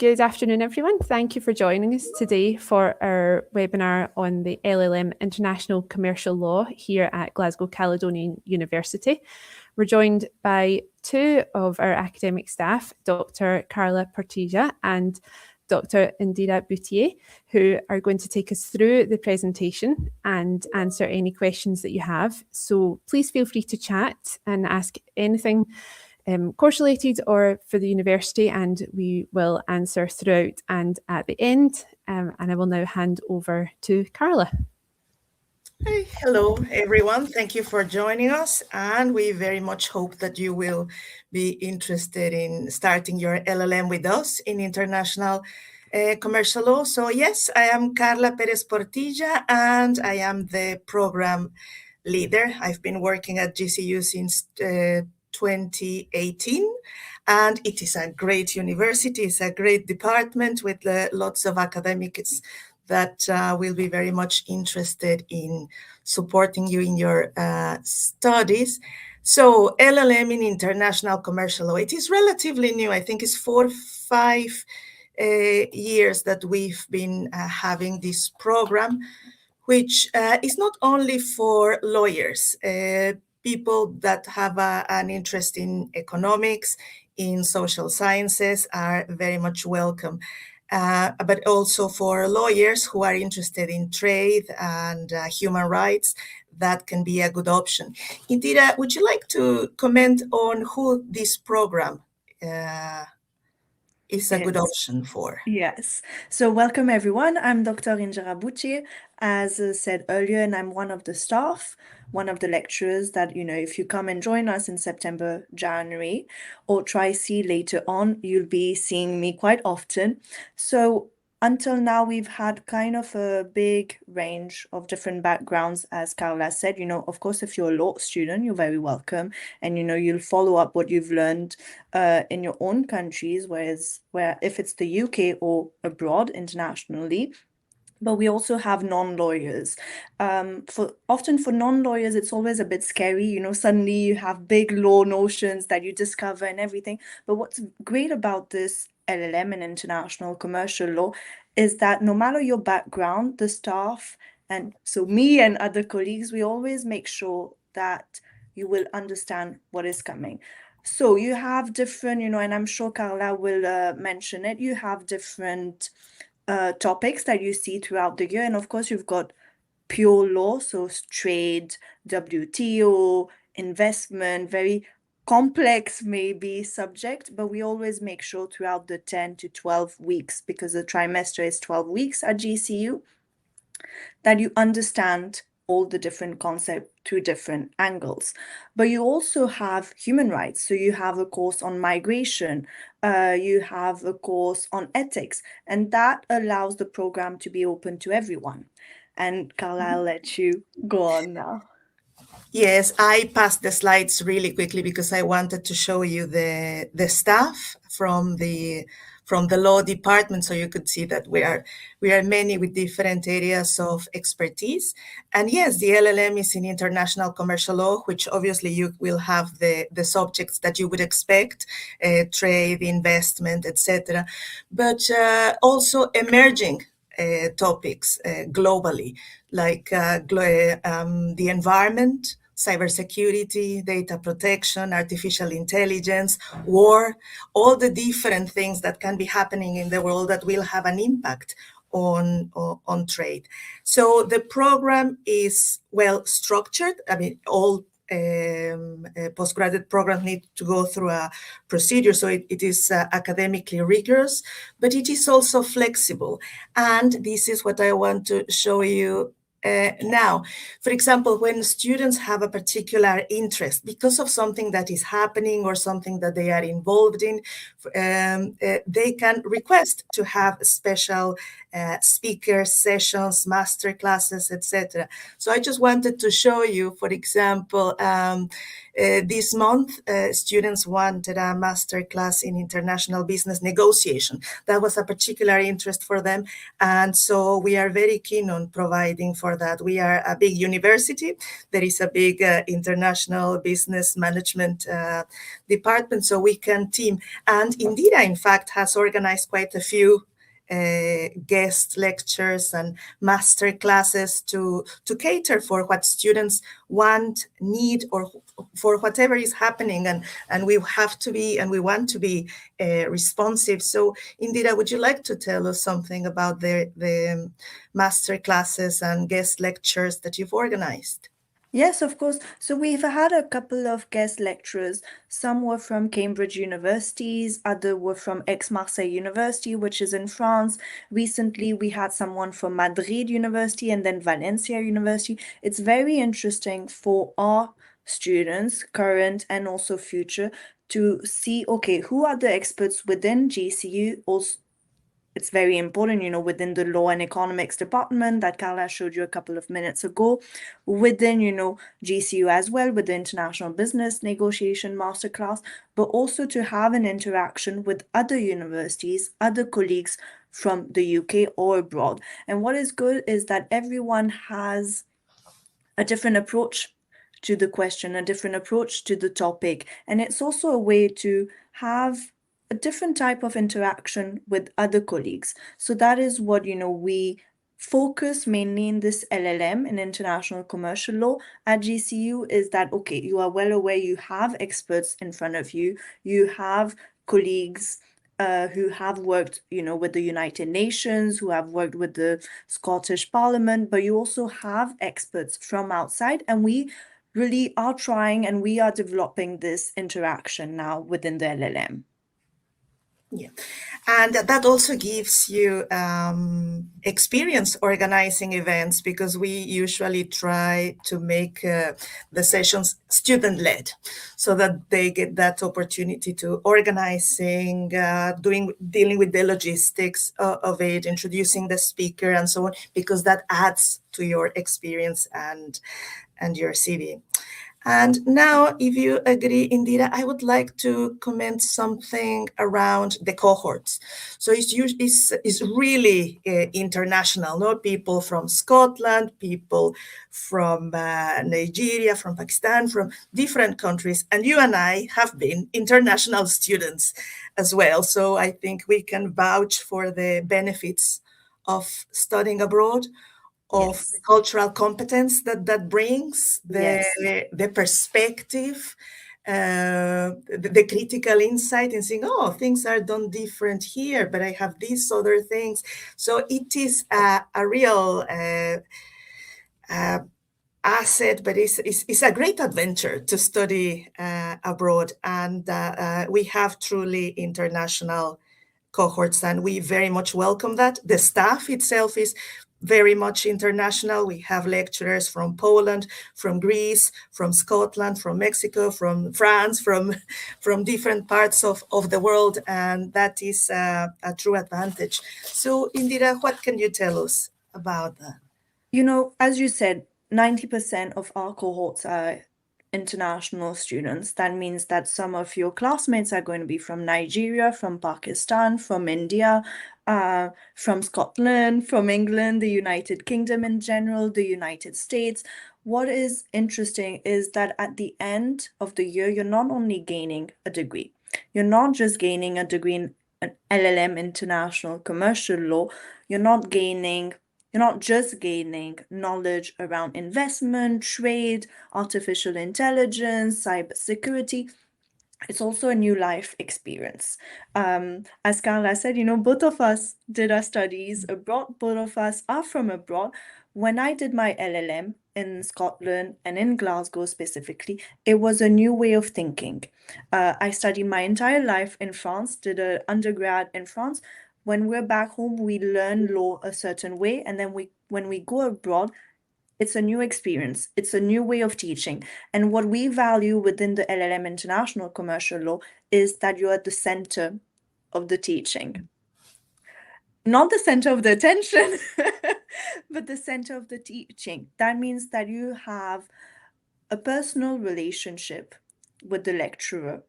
Good afternoon, everyone. Thank you for joining us today for our webinar on the LLM International Commercial Law here at Glasgow Caledonian University. We're joined by two of our academic staff, Dr. Carla Portilla and Dr. Indira Boutier, who are going to take us through the presentation and answer any questions that you have. So please feel free to chat and ask anything course-related or for the university, and we will answer throughout and at the end. And I will now hand over to Carla. Hey, hello, everyone. Thank you for joining us. And we very much hope that you will be interested in starting your LLM with us in international commercial law. So yes, I am Carla Perez Portilla, and I am the program leader. I've been working at GCU since 2018, and it is a great university. It's a great department with lots of academics that will be very much interested in supporting you in your studies. So LLM in international commercial law, it is relatively new. I think it's 4 or 5 years that we've been having this program, which is not only for lawyers, people that have an interest in economics, in social sciences are very much welcome. But also for lawyers who are interested in trade and human rights, that can be a good option. Indira, would you like to comment on who this program is a good option for? Yes. So welcome, everyone. I'm Dr. Indira Boutier, as said earlier, and I'm one of the staff, one of the lecturers that, if you come and join us in September, January, or try see later on, you'll be seeing me quite often. So until now, we've had kind of a big range of different backgrounds, as Carla said. Of course, if you're a law student, you're very welcome. And, you'll follow up what you've learned in your own countries, where if it's the UK or abroad internationally. But we also have non-lawyers. Often for non-lawyers, it's always a bit scary. Suddenly you have big law notions that you discover and everything. But what's great about this LLM and international commercial law is that no matter your background, the staff, and so me and other colleagues, we always make sure that you will understand what is coming. So you have different, and I'm sure Carla will mention it, you have different topics that you see throughout the year. And of course, you've got pure law, so trade, WTO, investment, very complex maybe subject, but we always make sure throughout the 10 to 12 weeks, because the trimester is 12 weeks at GCU, that you understand all the different concepts through different angles. But you also have human rights. So you have a course on migration, you have a course on ethics, and that allows the program to be open to everyone. And Carla, I'll let you go on now. Yes, I passed the slides really quickly because I wanted to show you the staff from the law department, so you could see that we are many with different areas of expertise. And yes, the LLM is in international commercial law, which obviously you will have the subjects that you would expect, trade, investment, etc. But also emerging topics globally, like the environment, cybersecurity, data protection, artificial intelligence, war, all the different things that can be happening in the world that will have an impact on trade. So the program is well structured. I mean, all postgraduate programs need to go through a procedure, so it is academically rigorous, but it is also flexible. And this is what I want to show you now. For example, when students have a particular interest because of something that is happening or something that they are involved in, they can request to have special speaker sessions, master classes, etc. So I just wanted to show you, for example, this month, students wanted a master class in international business negotiation. That was a particular interest for them. And so we are very keen on providing for that. We are a big university. There is a big international business management department, so we can team. And Indira, in fact, has organized quite a few guest lectures and master classes to cater for what students want, need, or for whatever is happening, and we have to be, and we want to be responsive. So Indira, would you like to tell us something about the master classes and guest lectures that you've organized? Yes, of course. So we've had a couple of guest lecturers. Some were from Cambridge universities, other were from Aix-Marseille University, which is in France. Recently, we had someone from Madrid University and then Valencia University. It's very interesting for our students, current and also future, to see, okay, who are the experts within GCU, also it's very important, within the law and economics department that Carla showed you a couple of minutes ago, within, GCU as well, with the International Business Negotiation Masterclass, but also to have an interaction with other universities, other colleagues from the UK or abroad. And what is good is that everyone has a different approach to the question, a different approach to the topic. And it's also a way to have a different type of interaction with other colleagues. So that is what, we focus mainly in this LLM, in international commercial law at GCU, is that, okay, you are well aware, you have experts in front of you, you have colleagues who have worked, with the United Nations, who have worked with the Scottish Parliament, but you also have experts from outside, and we really are trying and we are developing this interaction now within the LLM. Yeah, and that also gives you experience organizing events, because we usually try to make the sessions student-led, so that they get that opportunity to organizing, dealing with the logistics of it, introducing the speaker and so on, because that adds to your experience and your CV. And now, if you agree, Indira, I would like to comment something around the cohorts. So it's really international, no? People from Scotland, people from Nigeria, from Pakistan, from different countries. And you and I have been international students as well. So I think we can vouch for the benefits of studying abroad, of Yes. cultural competence that brings, Yes. the perspective, the critical insight in saying, oh, things are done different here, but I have these other things. So it is a real asset, but it's a great adventure to study abroad. And we have truly international cohorts, and we very much welcome that. The staff itself is very much international. We have lecturers from Poland, from Greece, from Scotland, from Mexico, from France, from different parts of the world, and that is a true advantage. So Indira, what can you tell us about that? As you said, 90% of our cohorts are international students. That means that some of your classmates are going to be from Nigeria, from Pakistan, from India, from Scotland, from England, the United Kingdom in general, the United States. What is interesting is that at the end of the year, you're not only gaining a degree, you're not just gaining a degree in an LLM, International Commercial Law, you're not just gaining knowledge around investment, trade, artificial intelligence, cybersecurity. It's also a new life experience. As Carla said, both of us did our studies abroad. Both of us are from abroad. When I did my LLM in Scotland and in Glasgow specifically, it was a new way of thinking. I studied my entire life in France, did an undergrad in France. When we're back home, we learn law a certain way, and then when we go abroad, it's a new experience. It's a new way of teaching. And what we value within the LLM International Commercial Law is that you're at the center of the teaching. Not the center of the attention, but the center of the teaching. That means that you have a personal relationship with the lecturer.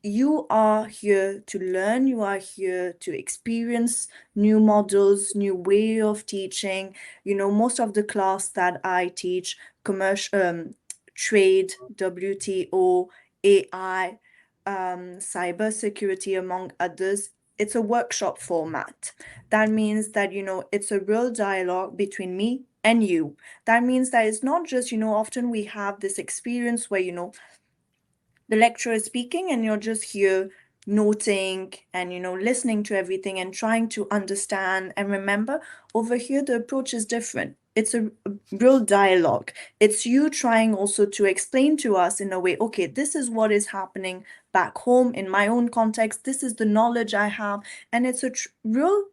You are here to learn, you are here to experience new models, new way of teaching. Most of the class that I teach, commercial, trade, WTO, AI, cybersecurity, among others, it's a workshop format. That means that, it's a real dialogue between me and you. That means that it's not just, often we have this experience where, the lecturer is speaking and you're just here noting and listening to everything and trying to understand and remember. Over here the approach is different. It's a real dialogue. It's you trying also to explain to us in a way, okay, this is what is happening back home in my own context, this is the knowledge I have. And it's a real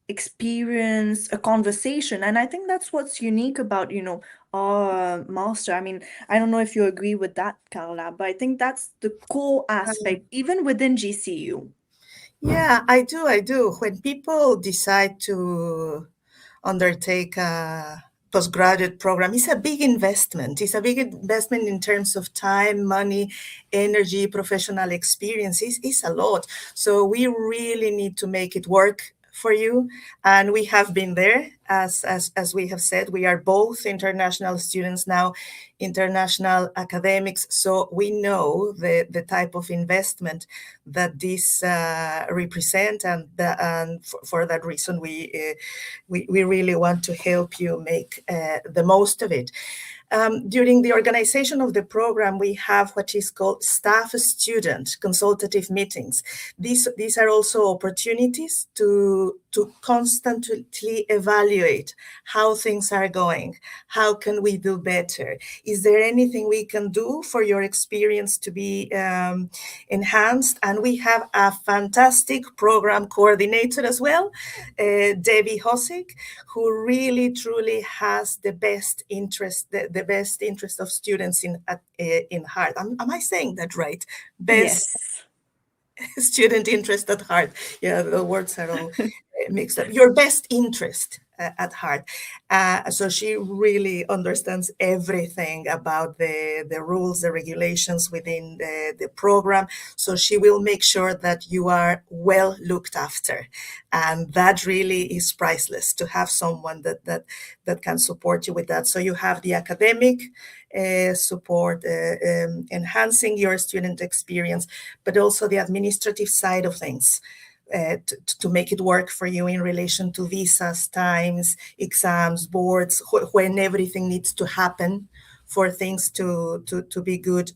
experience, a conversation. And I think that's what's unique about our master. I mean, I don't know if you agree with that, Carla, but I think that's the core aspect even within GCU. Yeah, I do. When people decide to undertake a postgraduate program, it's a big investment. It's a big investment in terms of time, money, energy, professional experience. It's a lot. So we really need to make it work for you. And we have been there, as we have said. We are both international students now, international academics. So we know the type of investment that this represent, and for that reason, we really want to help you make the most of it. During the organization of the program, we have what is called staff-student consultative meetings. These are also opportunities to constantly evaluate how things are going. How can we do better? Is there anything we can do for your experience to be enhanced? And we have a fantastic program coordinator as well, Debbie Hosig, who really truly has the best interest, the best interest of students in heart. Am I saying that right? Best Yes. student interest at heart. Yeah, the words are all mixed up. Your best interest at heart. So she really understands everything about the rules, the regulations within the program. So she will make sure that you are well looked after. And that really is priceless, to have someone that can support you with that. So you have the academic support, enhancing your student experience, but also the administrative side of things. To make it work for you in relation to visas, times, exams, boards, when everything needs to happen for things to be good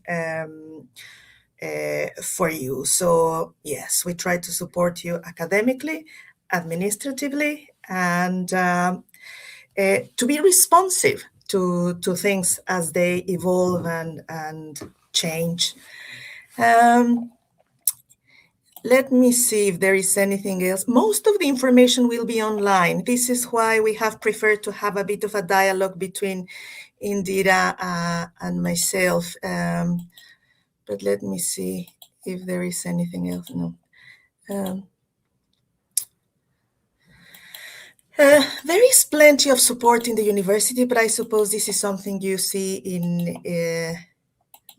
for you. So yes, we try to support you academically, administratively, and to be responsive to things as they evolve and change. Let me see if there is anything else. Most of the information will be online. This is why we have preferred to have a bit of a dialogue between Indira and myself. But let me see if there is anything else. No. There is plenty of support in the university, but I suppose this is something you see in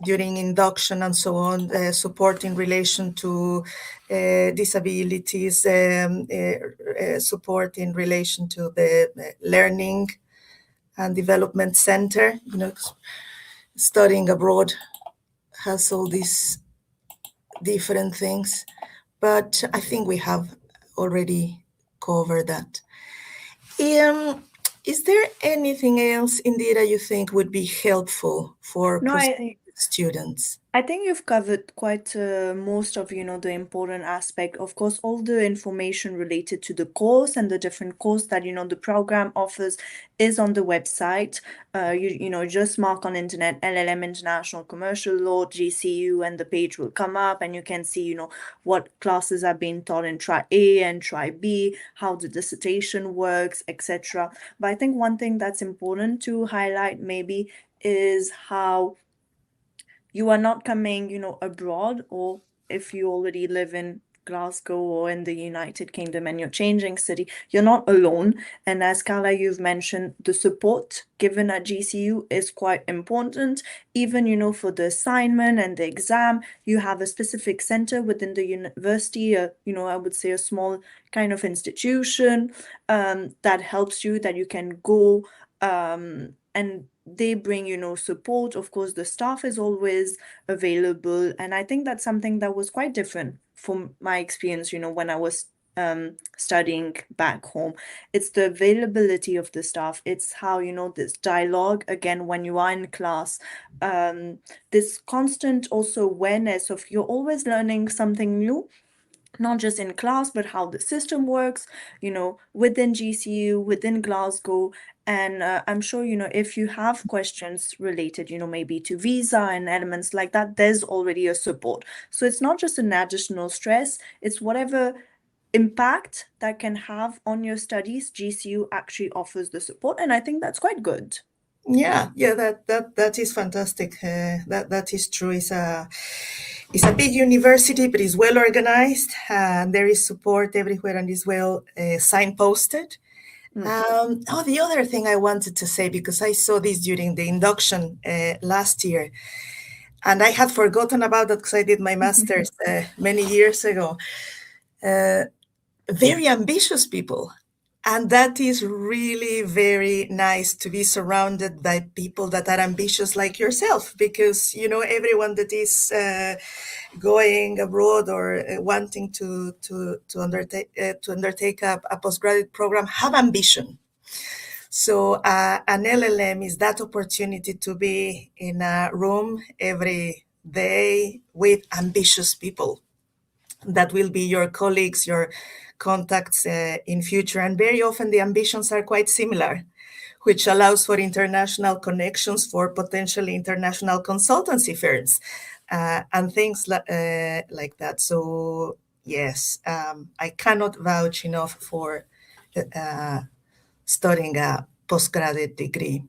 during induction and so on, support in relation to disabilities, support in relation to the Learning and Development Center. Studying abroad has all these different things, but I think we have already covered that. Is there anything else, Indira, you think would be helpful for No, students? I think you've covered quite most of, the important aspect. Of course, all the information related to the course and the different course that, the program offers is on the website. Just mark on internet LLM International Commercial Law, GCU, and the page will come up and you can see, what classes are being taught in Try A and Try B, how the dissertation works, etc. But I think one thing that's important to highlight maybe is how you are not coming, abroad, or if you already live in Glasgow or in the United Kingdom and you're changing city, you're not alone. And as Carla, you've mentioned, the support given at GCU is quite important. Even, you know, for the assignment and the exam, you have a specific center within the university, you know, I would say a small kind of institution that helps you, that you can go and they bring, you know, support. Of course, the staff is always available. And I think that's something that was quite different from my experience, you know, when I was studying back home. It's the availability of the staff. It's how, you know, this dialogue, again, when you are in class, this constant also awareness of you're always learning something new, not just in class, but how the system works, you know, within GCU, within Glasgow. And I'm sure, you know, if you have questions related, you know, maybe to visa and elements like that, there's already a support. So it's not just an additional stress, it's whatever impact that can have on your studies, GCU actually offers the support. And I think that's quite good. Yeah, that is fantastic. That is true. It's a big university, but it's well organized, and there is support everywhere, and is well signposted. The other thing I wanted to say, because I saw this during the induction last year, and I had forgotten about that because I did my master's many years ago. Very ambitious people. And that is really very nice to be surrounded by people that are ambitious like yourself, because, you know, everyone that is going abroad or wanting to undertake a postgraduate program have ambition. So an LLM is that opportunity to be in a room every day with ambitious people that will be your colleagues, your contacts in future. And very often the ambitions are quite similar, which allows for international connections for potentially international consultancy firms and things like that. So yes, I cannot vouch enough for studying a postgraduate degree.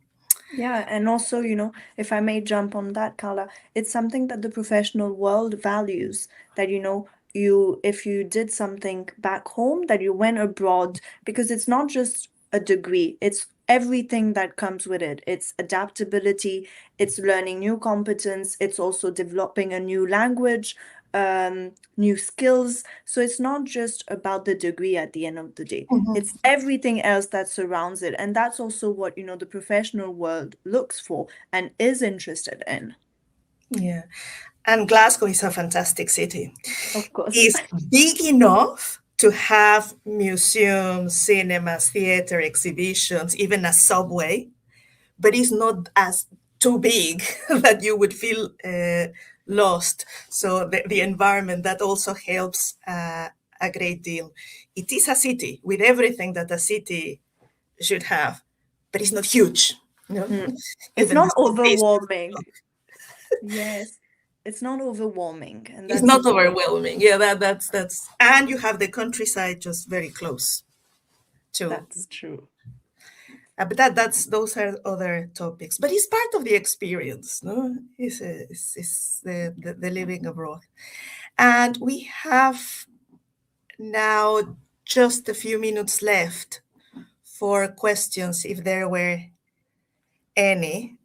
Yeah, and also, you know, if I may jump on that, Carla, it's something that the professional world values, that, you know, if you did something back home, that you went abroad, because it's not just a degree, it's everything that comes with it. It's adaptability, it's learning new competence, it's also developing a new language, new skills. So it's not just about the degree at the end of the day. It's everything else that surrounds it. And that's also what, you know, the professional world looks for and is interested in. Yeah. And Glasgow is a fantastic city. Of course. It's big enough to have museums, cinemas, theater, exhibitions, even a subway, but it's not as too big that you would feel lost. So the environment, that also helps a great deal. It is a city with everything that a city should have, but it's not huge. You know? It's not overwhelming. Yes. It's not overwhelming. And it's not overwhelming. Yeah, that's and you have the countryside just very close too. That's true. But those are other topics. But it's part of the experience, no? It's the living abroad. And we have now just a few minutes left for questions, if there were any.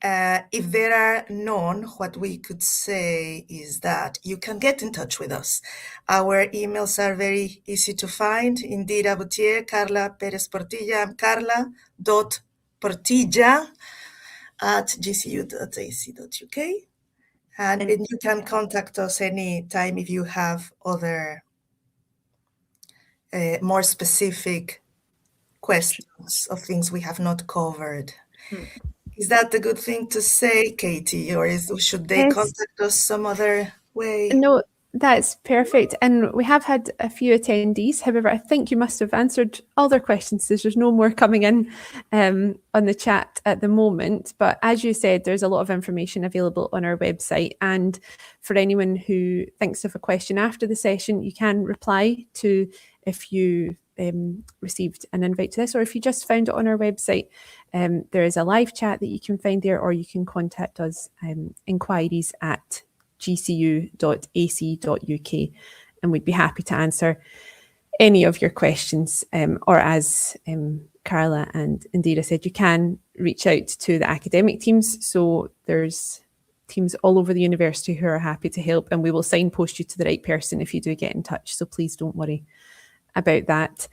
If there are none, what we could say is that you can get in touch with us. Our emails are very easy to find. Indira Boutier, Carla Perez Portilla. I'm carla.portilla@gcu.ac.uk. And you can contact us anytime if you have other more specific questions of things we have not covered. Is that the good thing to say, Katie, or should they contact us some other way? No, that's perfect. And we have had a few attendees. However, I think you must have answered all their questions. There's no more coming in on the chat at the moment. But as you said, there's a lot of information available on our website. And for anyone who thinks of a question after the session, you can reply to if you received an invite to this, or if you just found it on our website. There is a live chat that you can find there, or you can contact us inquiries@gcu.ac.uk. and we'd be happy to answer any of your questions, or as Carla and Indira said, you can reach out to the academic teams. So there's teams all over the university who are happy to help, and we will signpost you to the right person if you do get in touch. So please don't worry about that.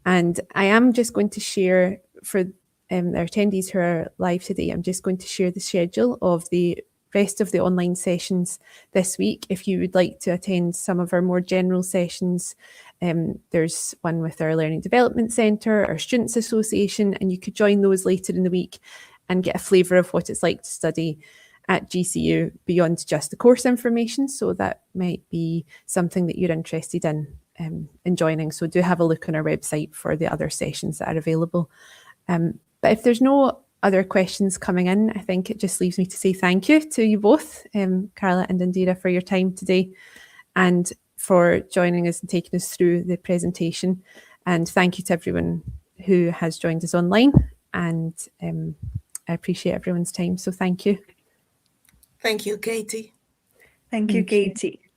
And I am just going to share for the attendees who are live today, I'm just going to share the schedule of the rest of the online sessions this week. If you would like to attend some of our more general sessions, there's one with our Learning Development Centre, our Students Association, and you could join those later in the week and get a flavour of what it's like to study at GCU beyond just the course information. So that might be something that you're interested in joining. So do have a look on our website for the other sessions that are available. But if there's no other questions coming in, I think it just leaves me to say thank you to you both, Carla and Indira, for your time today and for joining us and taking us through the presentation. And thank you to everyone who has joined us online. And I appreciate everyone's time. So thank you. Thank you, Katie. Thank you, Katie.